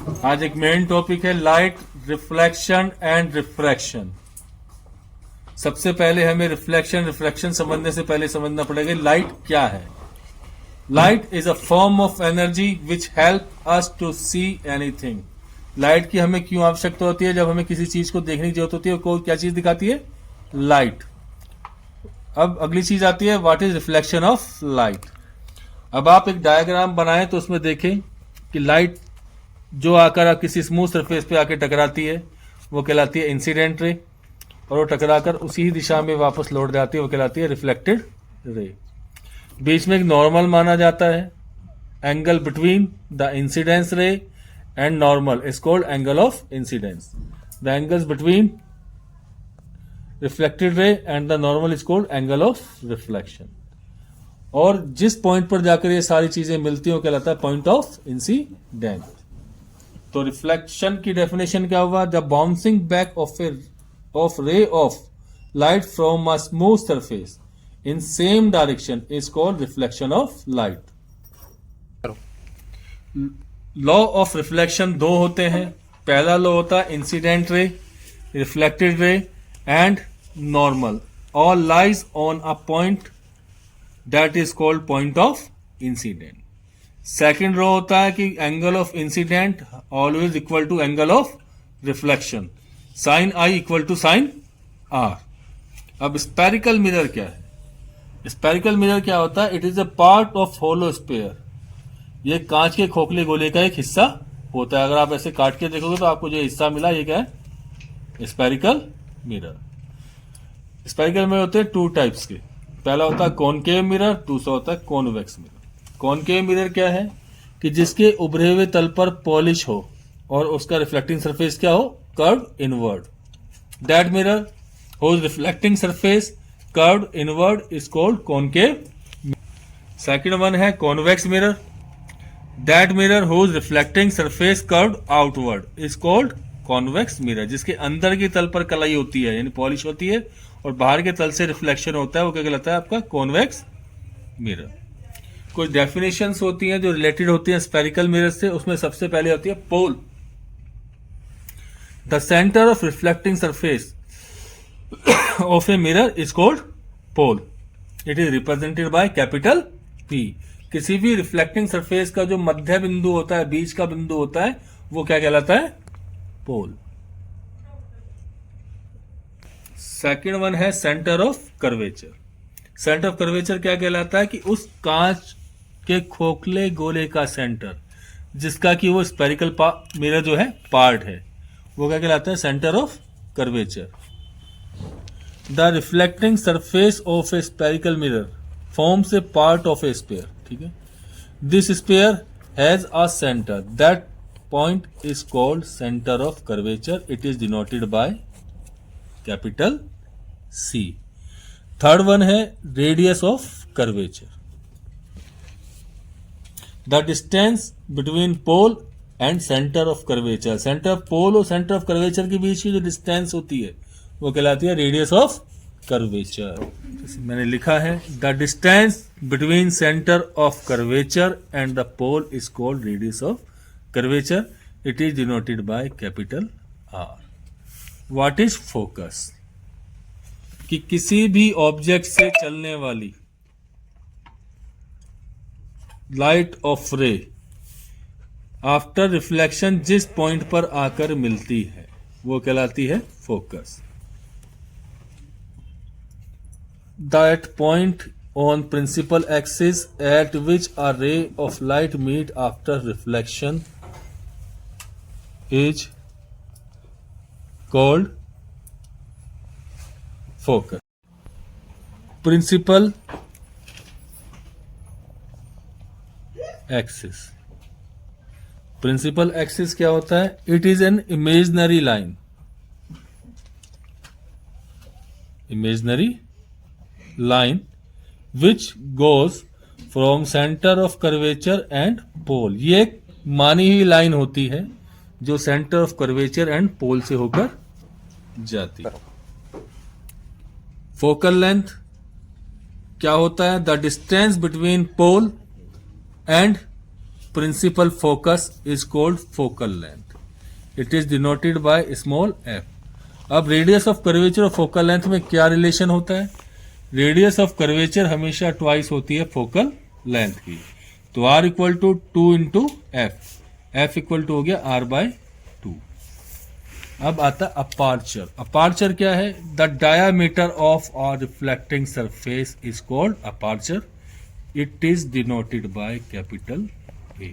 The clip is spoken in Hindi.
आज एक मेन टॉपिक है लाइट रिफ्लेक्शन एंड रिफ्रैक्शन। सबसे पहले हमें रिफ्लेक्शन समझने से पहले समझना पड़ेगा लाइट क्या है। Light is a form of energy which help us to see anything. Light की हमें क्यों आवश्यकता होती है? जब हमें किसी चीज को देखने की जरूरत होती है, को क्या चीज दिखाती है? लाइट। अब अगली चीज आती है what is reflection of light. अब आप एक डायग्राम बनाएं तो उसमें देखें कि लाइट जो आकर किसी स्मूथ सरफेस पे आके टकराती है वो कहलाती है इंसिडेंट रे, और वो टकराकर उसी दिशा में वापस लौट जाती है वो कहलाती है रिफ्लेक्टेड रे। बीच में एक नॉर्मल माना जाता है। एंगल बिटवीन द इंसिडेंस रे and normal is called angle of incidence. The angles between reflected ray and the normal is called angle of reflection. और जिस पॉइंट पर जाकर ये सारी चीजें मिलती हैं वो कहलाता है पॉइंट ऑफ इंसिडेंट। तो रिफ्लेक्शन की डेफिनेशन क्या हुआ? द बाउंसिंग बैक ऑफ रे of light from a smooth surface in same direction is called reflection of light. Law of reflection दो होते हैं। पहला लॉ होता है incident ray, reflected ray and normal all lies on a point that is called point of incident. Second रो होता है कि angle of incident always equal to angle of reflection, sine i equal to sine r. अब स्पेरिकल मिरर क्या है? स्पेरिकल मिरर क्या होता है? It is a part of hollow sphere. ये कांच के खोखले गोले का एक हिस्सा होता है। अगर आप ऐसे काट के देखोगे तो आपको जो हिस्सा मिला ये क्या है? Spherical mirror. स्पेरिकल मिरर होते हैं टू टाइप्स के। पहला होता है कॉनकेव मिरर, दूसरा होता है कॉन्वेक्स मिरर। कॉनकेव मिरर क्या है? कि जिसके उभरे हुए तल पर पॉलिश हो और उसका रिफ्लेक्टिंग सरफेस क्या हो? Curve inward. That mirror whose reflecting surface curve inward is called concave. Second one है convex mirror. That mirror whose reflecting surface curve outward is called convex mirror. जिसके अंदर की तल पर कलाई होती है यानी पॉलिश होती है और बाहर के तल से रिफ्लेक्शन होता है वो क्या कहलाता है? आपका कॉन्वेक्स मिरर। कुछ डेफिनेशंस होती हैं जो रिलेटेड होती हैं स्पेरिकल मिरर से। उसमें सबसे पहले होती है pole. The centre of reflecting surface of a mirror is called pole. It is represented by capital P. किसी भी रिफ्लेक्टिंग सरफेस का जो मध्य बिंदु होता है, बीच का बिंदु होता है, वो क्या कहलाता है? पोल। सेकेंड वन है centre of curvature. Centre of curvature क्या कहलाता है? कि उस कांच के खोखले गोले का सेंटर जिसका कि वो स्पेरिकल मिरर जो है पार्ट है वो क्या कहलाता है? Centre of curvature. The reflecting surface of a spherical mirror forms a part of a sphere. ठीक है, this sphere has a centre that point is called centre of curvature. It is denoted by capital C. Third one है radius of curvature. The distance between pole and centre of curvature. Centre of pole और सेंटर ऑफ कर्वेचर के बीच की जो डिस्टेंस होती है वो कहलाती है रेडियस ऑफ कर्वेचर। मैंने लिखा है the distance between centre of curvature and the pole is called radius of curvature. It is denoted by capital R. What is focus? कि किसी भी ऑब्जेक्ट से चलने वाली light of ray after reflection जिस पॉइंट पर आकर मिलती है वो कहलाती है focus. That point on principal axis at which a ray of light meet after reflection is called focus. Principal axis. Principal axis क्या होता है? It is an imaginary line. Imaginary line which goes from centre of curvature and pole. ये एक मानी हुई लाइन होती है जो centre of curvature and pole से होकर जाती है। फोकल लेंथ क्या होता है? The distance between pole and principal focus is called focal length. It is denoted by small f. अब रेडियस ऑफ कर्वेचर और फोकल लेंथ में क्या रिलेशन होता है? रेडियस ऑफ कर्वेचर हमेशा ट्वाइस होती है फोकल लेंथ की, तो r equal to 2 into f equal to हो गया r बाय 2. अब आता अपार्चर. अपार्चर क्या है? The diameter of our reflecting surface is called aperture. It is denoted by capital A.